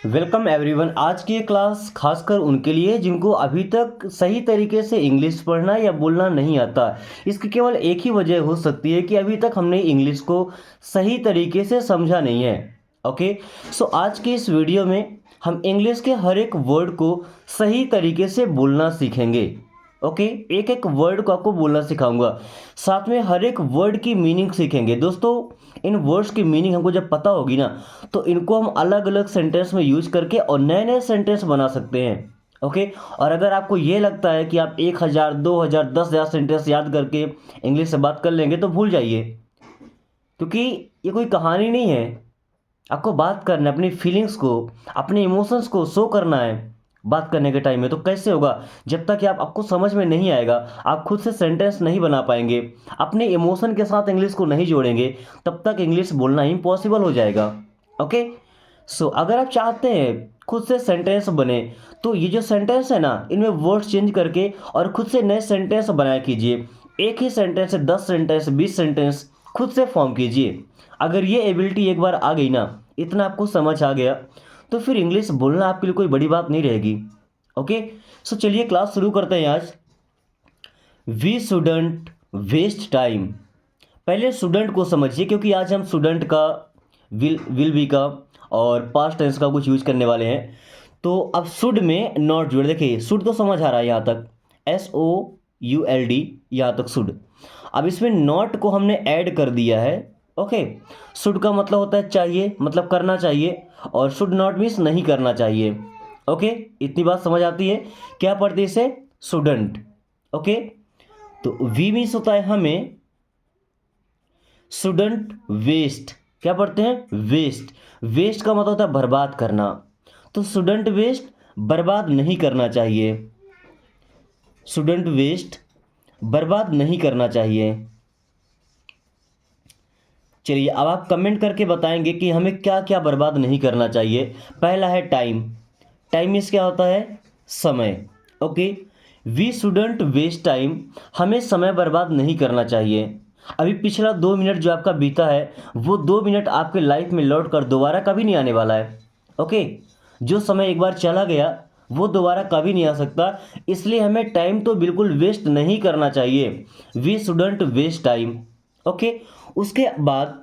Welcome everyone. आज की ये क्लास खासकर उनके लिए जिनको अभी तक सही तरीके से इंग्लिश पढ़ना या बोलना नहीं आता। इसकी केवल एक ही वजह हो सकती है कि अभी तक हमने इंग्लिश को सही तरीके से समझा नहीं है। ओके, सो आज की इस वीडियो में हम इंग्लिश के हर एक वर्ड को सही तरीके से बोलना सीखेंगे। ओके, एक एक वर्ड को आपको बोलना सिखाऊंगा, साथ में हर एक वर्ड की मीनिंग सीखेंगे। दोस्तों, इन वर्ड्स की मीनिंग हमको जब पता होगी ना, तो इनको हम अलग अलग सेंटेंस में यूज करके और नए नए सेंटेंस बना सकते हैं। ओके, और अगर आपको ये लगता है कि आप 1000, 2000, 10,000 सेंटेंस याद करके इंग्लिश से बात कर लेंगे, तो भूल जाइए, क्योंकि ये कोई कहानी नहीं है। आपको बात करना है, अपनी फीलिंग्स को, अपने इमोशंस को शो करना है बात करने के टाइम में। तो कैसे होगा? जब तक कि आपको समझ में नहीं आएगा, आप खुद से सेंटेंस नहीं बना पाएंगे, अपने इमोशन के साथ इंग्लिश को नहीं जोड़ेंगे, तब तक इंग्लिश बोलना इम्पॉसिबल हो जाएगा। ओके, सो अगर आप चाहते हैं खुद से सेंटेंस बने, तो ये जो सेंटेंस है ना, इनमें वर्ड्स चेंज करके और खुद से नए सेंटेंस बनाया कीजिए। एक ही सेंटेंस से 10 सेंटेंस, 20 सेंटेंस खुद से फॉर्म कीजिए। अगर ये एबिलिटी एक बार आ गई ना, इतना आपको समझ आ गया, तो फिर इंग्लिश बोलना आपके लिए कोई बड़ी बात नहीं रहेगी। ओके, सो चलिए क्लास शुरू करते हैं आज। We shouldn't waste time. पहले स्टूडेंट को समझिए, क्योंकि आज हम स्टूडेंट का विल बी का और पास्ट टेंस का कुछ यूज करने वाले हैं। तो अब शुड में नॉट जोड़, देखिए शुड तो समझ आ रहा है यहाँ तक, SOULD, यहाँ तक शुड। अब इसमें नॉट को हमने ऐड कर दिया है। ओके, शुड का मतलब होता है चाहिए, मतलब करना चाहिए, और शुड नॉट मीन्स नहीं करना चाहिए। ओके, इतनी बात समझ आती है। क्या पढ़ते हैं इसे? स्टूडेंट। ओके, तो वी मीन्स होता है हमें, शुडंट वेस्ट। क्या पढ़ते हैं? वेस्ट। वेस्ट का मतलब होता है बर्बाद करना, तो शुडंट वेस्ट, बर्बाद नहीं करना चाहिए। शुडंट वेस्ट, बर्बाद नहीं करना चाहिए। चलिए, अब आप कमेंट करके बताएंगे कि हमें क्या क्या बर्बाद नहीं करना चाहिए। पहला है टाइम। टाइम मीन्स क्या होता है? समय। Okay, we shouldn't waste time, हमें समय बर्बाद नहीं करना चाहिए। अभी पिछला 2 मिनट जो आपका बीता है, वो 2 मिनट आपके लाइफ में लौट कर दोबारा कभी नहीं आने वाला है। ओके, जो समय एक बार चला गया, वो दोबारा कभी नहीं आ सकता, इसलिए हमें टाइम तो बिल्कुल वेस्ट नहीं करना चाहिए। We shouldn't waste time. Okay, उसके बाद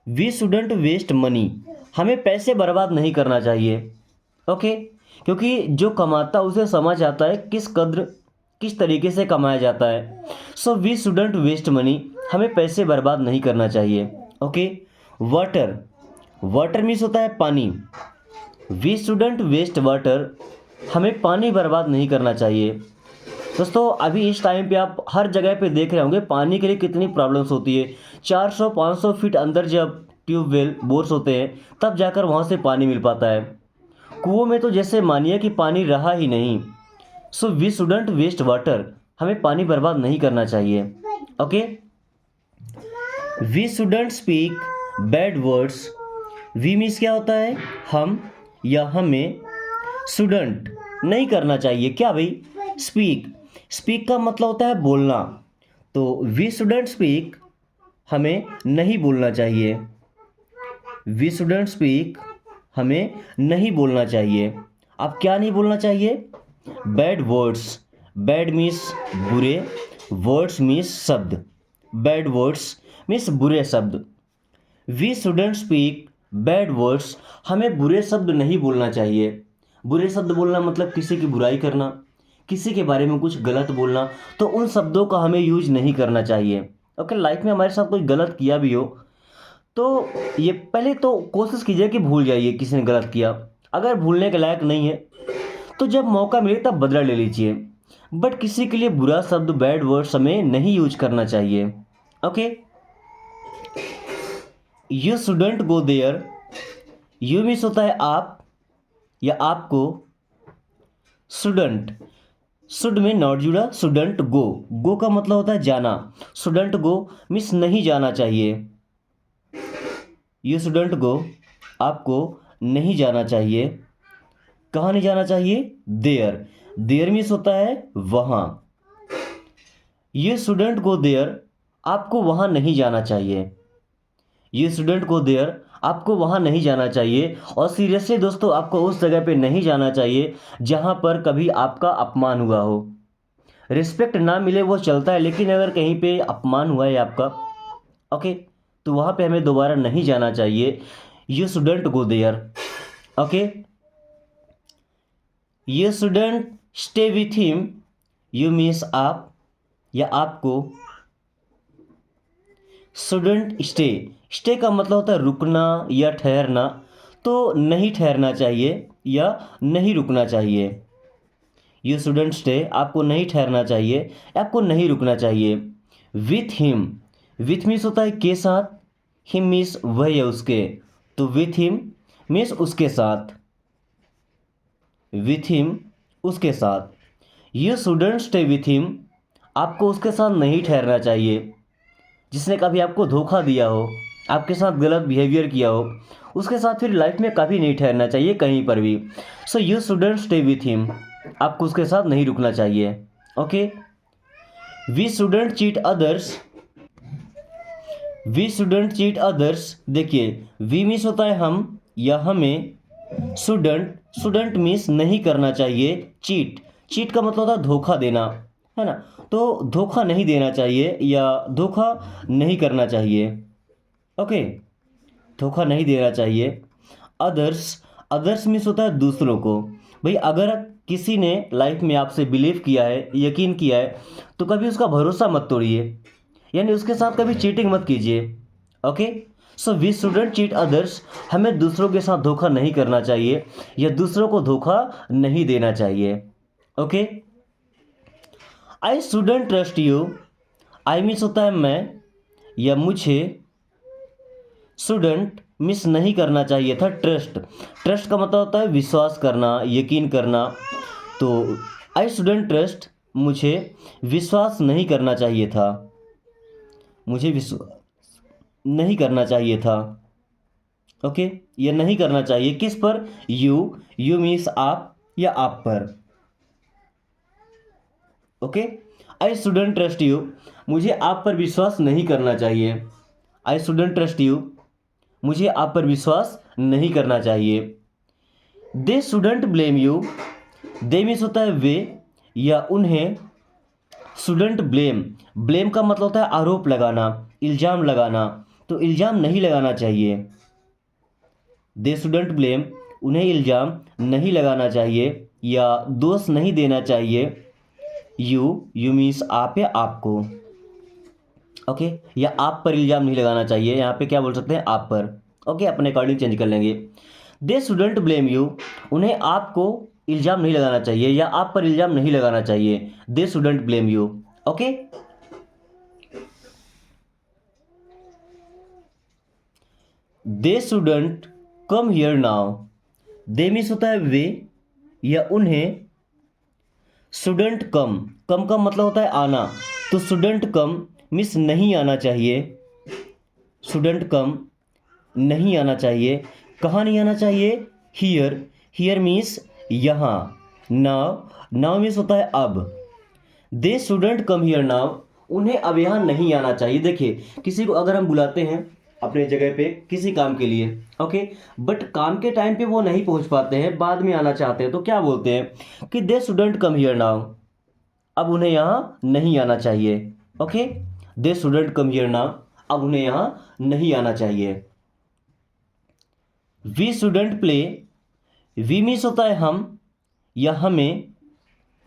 वी शुडंट वेस्ट मनी, हमें पैसे बर्बाद नहीं करना चाहिए। ओके, क्योंकि जो कमाता उसे समझ आता है किस तरीके से कमाया जाता है। So we shouldn't waste money, हमें पैसे बर्बाद नहीं करना चाहिए। Okay, water. वाटर मीन्स होता है पानी। वी शुडंट वेस्ट वाटर, हमें पानी बर्बाद नहीं करना चाहिए। दोस्तों, अभी इस टाइम पे आप हर जगह पे देख रहे होंगे पानी के लिए कितनी प्रॉब्लम्स होती है। 400-500 फीट अंदर जब ट्यूबवेल, बोर्स होते हैं, तब जाकर वहाँ से पानी मिल पाता है। कुओं में तो जैसे मानिए कि पानी रहा ही नहीं। So we shouldn't waste water, हमें पानी बर्बाद नहीं करना चाहिए। Okay, we shouldn't speak bad words. We means क्या होता है? हम या हमें। शुडंट, नहीं करना चाहिए। क्या भाई? स्पीक। स्पीक का मतलब होता है बोलना, तो वी शुडंट स्पीक, हमें नहीं बोलना चाहिए। वी शुडंट स्पीक, हमें नहीं बोलना चाहिए। अब क्या नहीं बोलना चाहिए? Bad words. बैड मीन्स बुरे, वर्ड्स मीन्स शब्द। बैड वर्ड्स मीन्स बुरे शब्द। We shouldn't speak bad words, हमें बुरे शब्द नहीं बोलना चाहिए। बुरे शब्द बोलना मतलब किसी की बुराई करना, किसी के बारे में कुछ गलत बोलना, तो उन शब्दों का हमें यूज नहीं करना चाहिए। ओके, लाइफ में हमारे साथ कोई गलत किया भी हो, तो ये पहले तो कोशिश कीजिए कि भूल जाइए किसी ने गलत किया। अगर भूलने के लायक नहीं है, तो जब मौका मिले तब बदला ले लीजिए, बट किसी के लिए बुरा शब्द, बैड वर्ड्स हमें नहीं यूज करना चाहिए। Okay, you shouldn't go there. You means होता है आप या आपको। शुडंट, शुड में नॉट जुड़ा, शुडंट गो। गो का मतलब होता है जाना। शुडंट गो मीन्स नहीं जाना चाहिए। यू शुडंट गो, आपको नहीं जाना चाहिए। कहाँ नहीं जाना चाहिए? देयर। देयर मीन्स होता है वहाँ। यू शुडंट गो देयर, आपको वहाँ नहीं जाना चाहिए। यू शुडंट गो देयर, आपको वहाँ नहीं जाना चाहिए। और सीरियसली दोस्तों, आपको उस जगह पे नहीं जाना चाहिए जहाँ पर कभी आपका अपमान हुआ हो। रिस्पेक्ट ना मिले वो चलता है, लेकिन अगर कहीं पे अपमान हुआ है आपका, ओके, तो वहाँ पे हमें दोबारा नहीं जाना चाहिए। You shouldn't go there. Okay, you shouldn't stay with him. You means आप या आपको। शुडंट स्टे, स्टे का मतलब होता है रुकना या ठहरना, तो नहीं ठहरना चाहिए या नहीं रुकना चाहिए। यू शुडंट स्टे, आपको नहीं ठहरना चाहिए, आपको नहीं रुकना चाहिए। विथ हिम, विथ मीन्स होता है के साथ, हिम मीन्स वह या उसके, तो विथ हिम मीन्स उसके साथ, विथ हिम उसके साथ। You shouldn't stay with him, आपको उसके साथ नहीं ठहरना चाहिए। जिसने कभी आपको धोखा दिया हो, आपके साथ गलत बिहेवियर किया हो, उसके साथ फिर लाइफ में कभी नहीं ठहरना चाहिए कहीं पर भी। So you shouldn't stay with him, आपको उसके साथ नहीं रुकना चाहिए। Okay, we shouldn't cheat others. We shouldn't cheat others, देखिए वी मीन्स होता है हम या हमें। शुडंट, शुडंट मीन्स नहीं करना चाहिए। चीट, चीट का मतलब होता है धोखा देना, है ना, तो धोखा नहीं देना चाहिए या धोखा नहीं करना चाहिए। ओके, धोखा नहीं देना चाहिए। अदर्स, अदर्स मीन्स होता है दूसरों को। भाई अगर किसी ने लाइफ में आपसे बिलीव किया है, यकीन किया है, तो कभी उसका भरोसा मत तोड़िए, यानी उसके साथ कभी चीटिंग मत कीजिए। Okay, so we shouldn't cheat others, हमें दूसरों के साथ धोखा नहीं करना चाहिए या दूसरों को धोखा नहीं देना चाहिए। Okay, I shouldn't trust you. I means होता है मैं या मुझे। शुडंट मिस नहीं करना चाहिए था। ट्रस्ट, ट्रस्ट का मतलब होता है विश्वास करना, यकीन करना। तो आई शुडंट ट्रस्ट, मुझे विश्वास नहीं करना चाहिए था, मुझे विश्वास नहीं करना चाहिए था। ओके, ये नहीं करना चाहिए किस पर? यू, यू मीन्स आप या आप पर। Okay, I shouldn't trust you, मुझे आप पर विश्वास नहीं करना चाहिए। आई शुडंट ट्रस्ट यू, मुझे आप पर विश्वास नहीं करना चाहिए। दे shouldn't blame you. They means होता है वे या उन्हें। शुडंट ब्लेम, ब्लेम का मतलब होता है आरोप लगाना, इल्ज़ाम लगाना, तो इल्ज़ाम नहीं लगाना चाहिए। दे शुडंट ब्लेम, उन्हें इल्ज़ाम नहीं लगाना चाहिए या दोष नहीं देना चाहिए। यू, यू मीन्स आप या आपको। ओके, या आप पर इल्ज़ाम नहीं लगाना चाहिए, यहाँ पे क्या बोल सकते हैं? आप पर। ओके, अपने अकॉर्डिंग चेंज कर लेंगे। दे शुडंट ब्लेम यू, उन्हें आपको इल्ज़ाम नहीं लगाना चाहिए या आप पर इल्ज़ाम नहीं लगाना चाहिए। दे shouldn't blame you. Okay, they shouldn't come here now. They means होता है वे या उन्हें। शुडंट कम, कम का मतलब होता है आना, तो शुडंट कम मीन्स नहीं आना चाहिए। शुडंट कम, नहीं आना चाहिए। कहाँ नहीं आना चाहिए? हियर, हियर मीन्स यहाँ। नाउ, नाउ मीन्स होता है अब। दे शुडंट कम हियर नाउ, उन्हें अब यहाँ नहीं आना चाहिए। देखिए, किसी को अगर हम बुलाते हैं अपने जगह पे किसी काम के लिए, ओके, बट काम के टाइम पे वो नहीं पहुंच पाते हैं, बाद में आना चाहते हैं, तो क्या बोलते हैं कि they shouldn't come here now, अब उन्हें यहाँ नहीं आना चाहिए। Okay, they shouldn't come here now, अब उन्हें यहाँ नहीं आना चाहिए। We shouldn't play, we means होता है हम या हमें।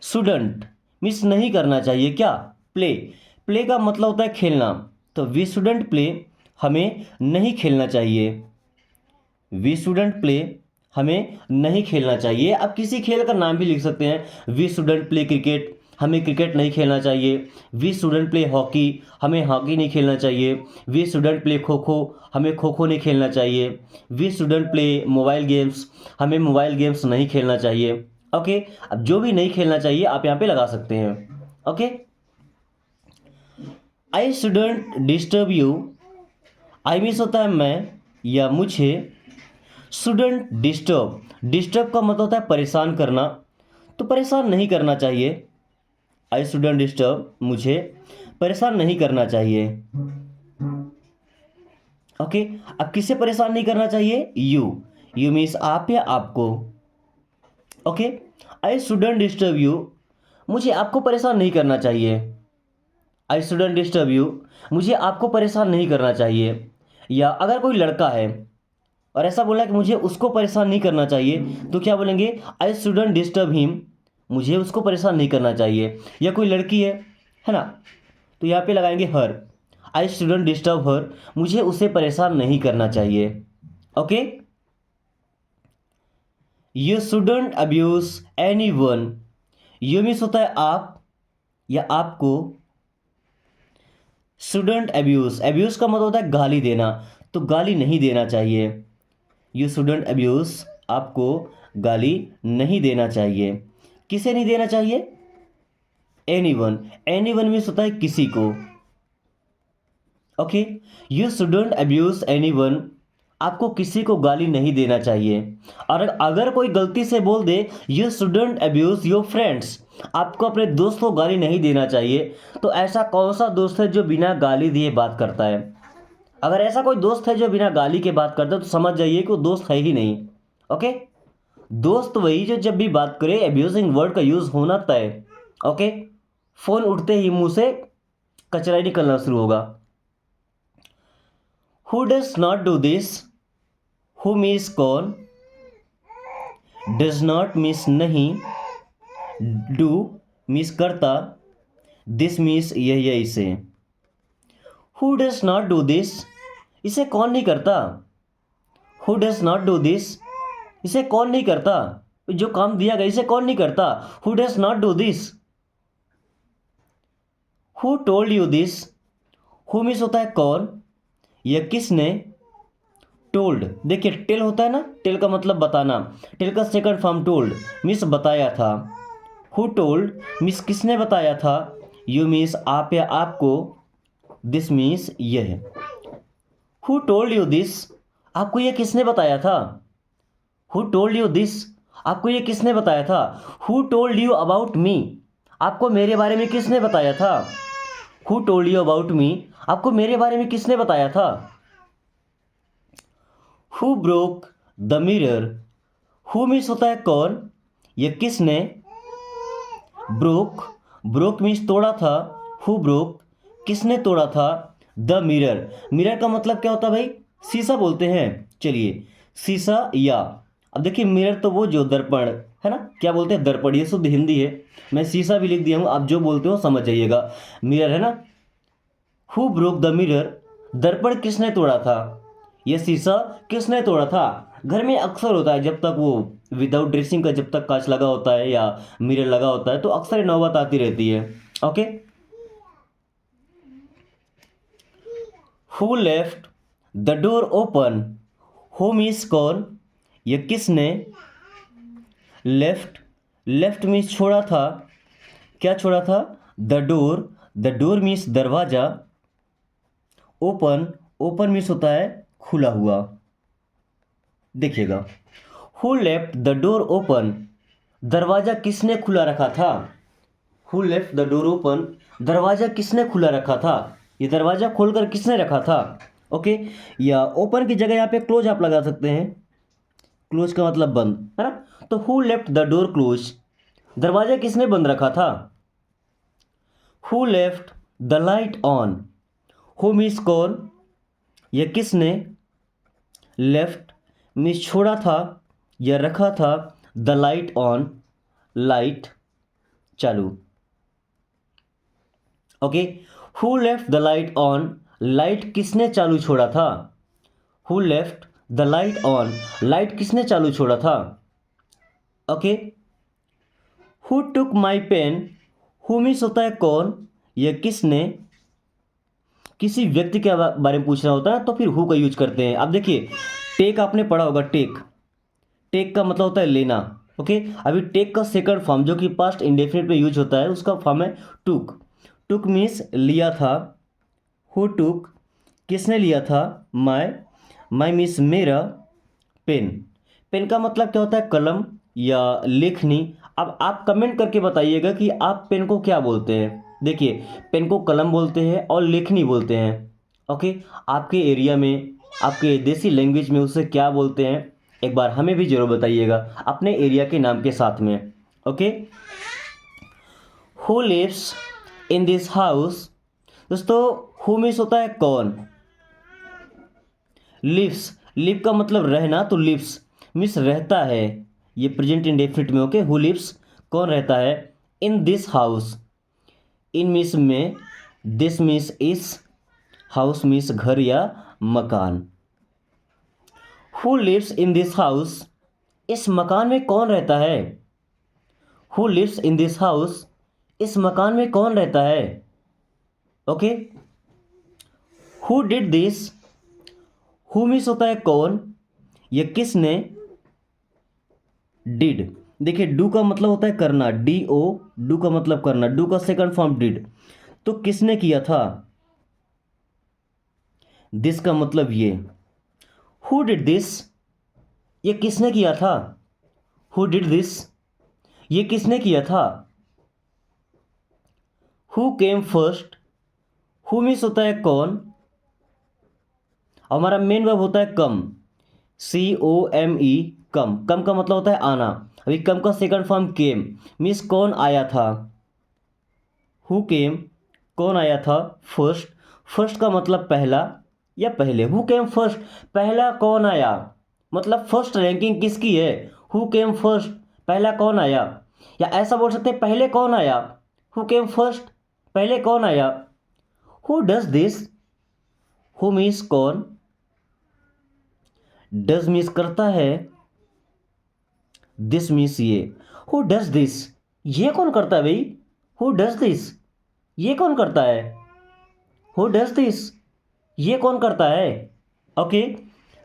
शुडंट मीन्स नहीं करना चाहिए क्या? प्ले, प्ले का मतलब होता है खेलना, तो वी शुडंट प्ले, हमें नहीं खेलना चाहिए। वी शुडंट प्ले, हमें नहीं खेलना चाहिए। आप किसी खेल का नाम भी लिख सकते हैं। वी शुडंट प्ले क्रिकेट, हमें क्रिकेट नहीं खेलना चाहिए। वी शुडंट प्ले हॉकी, हमें हॉकी नहीं खेलना चाहिए। We shouldn't play kho kho, हमें खो खो नहीं खेलना चाहिए। We shouldn't play mobile games, हमें मोबाइल गेम्स नहीं खेलना चाहिए। ओके, अब जो भी नहीं खेलना चाहिए आप यहाँ पे लगा सकते हैं। Okay, I shouldn't disturb you. I means होता है मैं या मुझे। शुडंट डिस्टर्ब, डिस्टर्ब का मतलब होता है परेशान करना, तो परेशान नहीं करना चाहिए। आई शुडंट डिस्टर्ब, मुझे परेशान नहीं करना चाहिए। ओके, अब किसे परेशान नहीं करना चाहिए? यू मीन्स आप या आपको। Okay, I shouldn't disturb you, मुझे आपको परेशान नहीं करना चाहिए। आई शुडंट डिस्टर्ब यू, मुझे आपको परेशान नहीं करना चाहिए। या अगर कोई लड़का है और ऐसा बोला कि मुझे उसको परेशान नहीं करना चाहिए, तो क्या बोलेंगे? आई शुडंट डिस्टर्ब हिम, मुझे उसको परेशान नहीं करना चाहिए। या कोई लड़की है ना, तो यहाँ पे लगाएंगे हर, आई शुडंट डिस्टर्ब हर, मुझे उसे परेशान नहीं करना चाहिए। Okay, you shouldn't abuse any one, you means होता है आप या आपको। शुडंट अब्यूज, अब्यूज का मतलब होता है गाली देना, तो गाली नहीं देना चाहिए। यू शुडंट अब्यूज, आपको गाली नहीं देना चाहिए। किसे नहीं देना चाहिए? एनीवन, एनीवन मीन्स होता है किसी को। Okay, you shouldn't abuse anyone, आपको किसी को गाली नहीं देना चाहिए। और अगर कोई गलती से बोल दे you shouldn't abuse your friends, आपको अपने दोस्त को गाली नहीं देना चाहिए, तो ऐसा कौन सा दोस्त है जो बिना गाली दिए बात करता है? अगर ऐसा कोई दोस्त है जो बिना गाली के बात करता है, तो समझ जाइए कि वो दोस्त है ही नहीं। ओके, दोस्त वही जो जब भी बात करे अब्यूजिंग वर्ड का यूज होना तय। ओके, फोन उठते ही मुंह से कचरा ही निकलना शुरू होगा। Who does not do this, who means कौन, डज नॉट मीन्स नहीं, डू मीन्स करता, दिस मीन्स यह या इसे। Who does not do this, इसे कौन नहीं करता? Who does not do this, इसे कौन नहीं करता? जो काम दिया गया इसे कौन नहीं करता? Who does not do this. Who told you this, who means होता है कौन, यह किसने। टोल्ड, देखिए टेल होता है ना, टेल का मतलब बताना, टेल का सेकंड फॉर्म टोल्ड मीन्स बताया था। हु टोल्ड मीन्स किसने बताया था, यू मीन्स आप या आपको, दिस मीन्स यह। हु टोल्ड यू दिस, आपको यह किसने बताया था? हु टोल्ड यू दिस, आपको यह किसने बताया था? Who told you about me, आपको मेरे बारे में किसने बताया था? Who told you about me, आपको मेरे बारे में किसने बताया था? Who broke the mirror, who means होता है कौन, यह किसने। ब्रोक, ब्रोक मीन्स तोड़ा था, हु ब्रोक किसने तोड़ा था। द मिरर, मिरर का मतलब क्या होता है भाई? शीशा बोलते हैं। चलिए, शीशा या, अब देखिए मिरर तो वो जो दर्पण है ना, क्या बोलते हैं? दर्पण, ये शुद्ध हिंदी है, मैं शीशा भी लिख दिया हूँ, आप जो बोलते हो समझ जाइएगा। मिरर है ना। हु ब्रोक द मिरर, दर्पण किसने तोड़ा था, यह शीशा किसने तोड़ा था। घर में अक्सर होता है, जब तक वो विदाउट ड्रेसिंग का जब तक कांच लगा होता है या मिरर लगा होता है, तो अक्सर नौबत आती रहती है। Okay, who left the door open, who means कौन, यह किसने। लेफ्ट, लेफ्ट मीन्स छोड़ा था, क्या छोड़ा था? The door, the door means दरवाजा। ओपन, ओपन मीन्स होता है खुला हुआ। देखिएगा, who left the door open, दरवाजा किसने खुला रखा था। Who left the door open, दरवाजा किसने खुला रखा था, ये दरवाजा खोलकर किसने रखा था। ओके, या ओपन की जगह यहाँ पे क्लोज आप लगा सकते हैं, क्लोज का मतलब बंद है ना। तो who left the door close, दरवाजा किसने बंद रखा था। Who left the light on, who means कौन, यह किसने। लेफ्ट मीन्स छोड़ा था या रखा था, द लाइट ऑन, लाइट चालू। Okay, who left the light on, light किसने चालू छोड़ा था। Who left the light on, light किसने चालू छोड़ा था। Okay, who took my pen, who means होता है कौन, यह किसने। किसी व्यक्ति के बारे में पूछना होता है तो फिर हु का यूज करते हैं। अब देखिए, टेक आपने पढ़ा होगा, टेक, टेक का मतलब होता है लेना। ओके, अभी टेक का सेकंड फॉर्म जो कि पास्ट इंडेफिनिट में यूज होता है, उसका फॉर्म है टुक। टुक मीन्स लिया था। हु टुक किसने लिया था, माई, माई मीन्स मेरा। पेन, पेन का मतलब क्या होता है? कलम या लेखनी। अब आप कमेंट करके बताइएगा कि आप पेन को क्या बोलते हैं। देखिए, पेन को कलम बोलते हैं और लेखनी बोलते हैं। ओके, आपके एरिया में आपके देसी लैंग्वेज में उसे क्या बोलते हैं, एक बार हमें भी जरूर बताइएगा अपने एरिया के नाम के साथ में। Okay, who lives in this house. दोस्तों हु मीन्स होता है कौन, लिव्स, लिव का मतलब रहना, तो लिव्स मीन्स रहता है, ये प्रेजेंट इंडेफिनिट में। ओके, हु लिव्स कौन रहता है, in this house, in means में, दिस मीन्स इस, हाउस मीन्स घर या मकान। Who lives in this house, इस मकान में कौन रहता है। Who lives in this house, इस मकान में कौन रहता है। Okay, who did this, who means होता है कौन, ये किसने, डिड, देखिए डू का मतलब होता है करना, डी ओ, डू का मतलब करना, डू का सेकंड फॉर्म डिड, तो किसने किया था, दिस का मतलब ये, हु डिड दिस, ये किसने किया था, हु डिड दिस, ये किसने किया था। Who came first, who means होता है कौन, हमारा मेन वर्ब होता है कम, सी ओ एम ई, कम, कम का मतलब होता है आना, अभी कम का सेकंड फॉर्म केम, मीन्स कौन आया था, हु केम कौन आया था, फर्स्ट, फर्स्ट का मतलब पहला या पहले, हु केम फर्स्ट, पहला कौन आया, मतलब फर्स्ट रैंकिंग किसकी है, हु केम फर्स्ट, पहला कौन आया, या ऐसा बोल सकते हैं पहले कौन आया, हु केम फर्स्ट, पहले कौन आया। Who does this, who means कौन, डज मीन्स करता है, दिस मीन्स ये, हु डज दिस, ये कौन करता है भाई, हु डज दिस, ये कौन करता है, हु डज दिस, ये कौन करता है। ओके,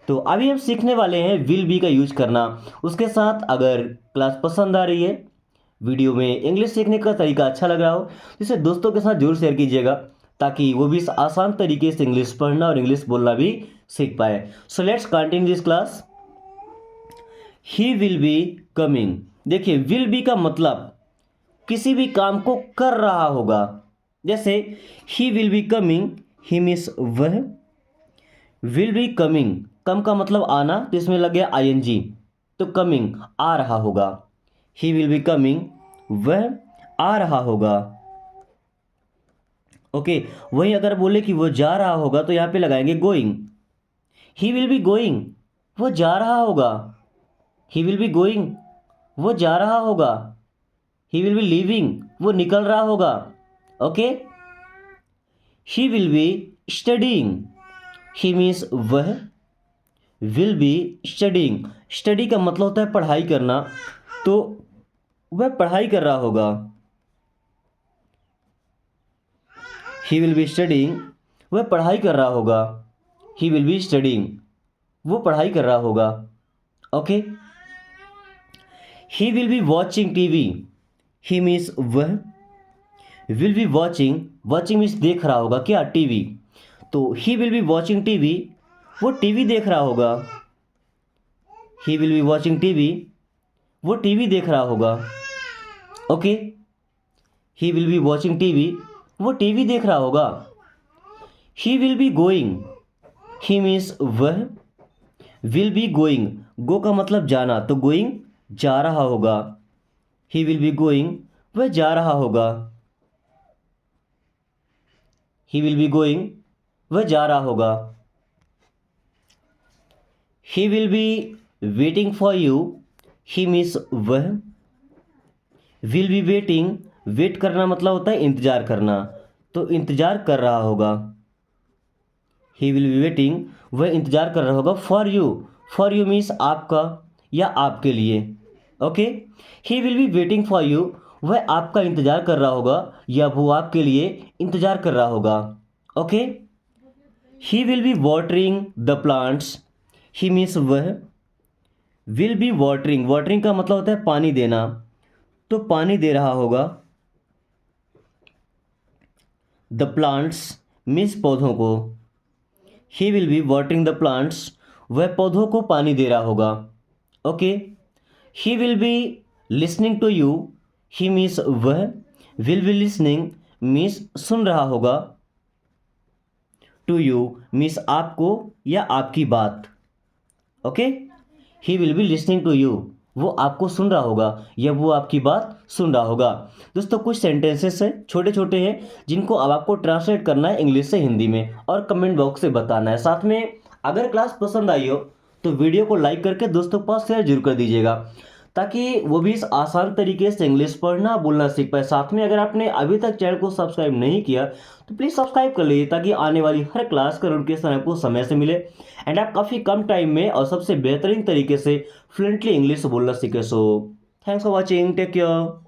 तो अभी हम सीखने वाले हैं विल बी का यूज करना। उसके साथ अगर क्लास पसंद आ रही है, वीडियो में इंग्लिश सीखने का तरीका अच्छा लग रहा हो, तो इसे दोस्तों के साथ जरूर शेयर कीजिएगा, ताकि वो भी इस आसान तरीके से इंग्लिश पढ़ना और इंग्लिश बोलना भी सीख पाए। So let's continue this class. He will be coming, देखिए विल बी का मतलब किसी भी काम को कर रहा होगा, जैसे ही will be coming, he means वह, विल बी कमिंग, कम का मतलब आना, तो इसमें लग गया आई एन जी, तो कमिंग आ रहा होगा, ही विल बी कमिंग, वह आ रहा होगा। ओके, वही अगर बोले कि वो जा रहा होगा तो यहां पे लगाएंगे going, he will be going, वो जा रहा होगा, ही विल बी गोइंग, वो जा रहा होगा, ही विल बी लीविंग, वो निकल रहा होगा। Okay, he will B studying, he means वह, विल बी स्टडीइंग, स्टडी का मतलब होता है पढ़ाई करना, तो वह पढ़ाई कर रहा होगा, ही विल बी स्टडीइंग, वह पढ़ाई कर रहा होगा, ही विल बी स्टडीइंग, वो पढ़ाई कर रहा होगा। Okay, he will be watching TV, he means वह, will be watching, watching means देख रहा होगा क्या, टीवी, तो he will be watching TV, वो टीवी देख रहा होगा, he will be watching TV, वो टीवी देख रहा होगा। Okay, he will be watching TV, वो टीवी देख रहा होगा। He will be going, he means वह, विल बी गोइंग, गो का मतलब जाना, तो गोइंग जा रहा होगा, ही विल बी गोइंग, वह जा रहा होगा, ही विल बी गोइंग, वह जा रहा होगा। He will be waiting for you, he means वह, विल बी वेटिंग, वेट करना मतलब होता है इंतजार करना, तो इंतजार कर रहा होगा, ही विल बी वेटिंग, वह इंतजार कर रहा होगा, for you, for you means आपका या आपके लिए। Okay, he will be waiting for you, वह आपका इंतजार कर रहा होगा या वो आपके लिए इंतजार कर रहा होगा। Okay, he will be watering the plants, he means वह, विल बी वाटरिंग, वाटरिंग का मतलब होता है पानी देना, तो पानी दे रहा होगा, द प्लांट्स मीन्स पौधों को, he will be watering the plants, वह पौधों को पानी दे रहा होगा। Okay, he will be listening to you, he means वह, विल बी लिसनिंग मीन्स सुन रहा होगा, टू यू मीन्स आपको या आपकी बात। Okay, he will be listening to you, वो आपको सुन रहा होगा या वो आपकी बात सुन रहा होगा। दोस्तों कुछ सेंटेंसेस हैं, छोटे छोटे हैं, जिनको अब आपको ट्रांसलेट करना है इंग्लिश से हिंदी में और कमेंट बॉक्स से बताना है। साथ में अगर क्लास पसंद आई हो तो वीडियो को लाइक करके दोस्तों के पास शेयर जरूर कर दीजिएगा, ताकि वो भी इस आसान तरीके से इंग्लिश पढ़ना बोलना सीख पाए। साथ में अगर आपने अभी तक चैनल को सब्सक्राइब नहीं किया तो प्लीज़ सब्सक्राइब कर लीजिए, ताकि आने वाली हर क्लास का नोटिफिकेशन आपको समय से मिले एंड आप काफ़ी कम टाइम में और सबसे बेहतरीन तरीके से फ्लुएंटली इंग्लिश बोलना सीखे। So thanks for watching, take care.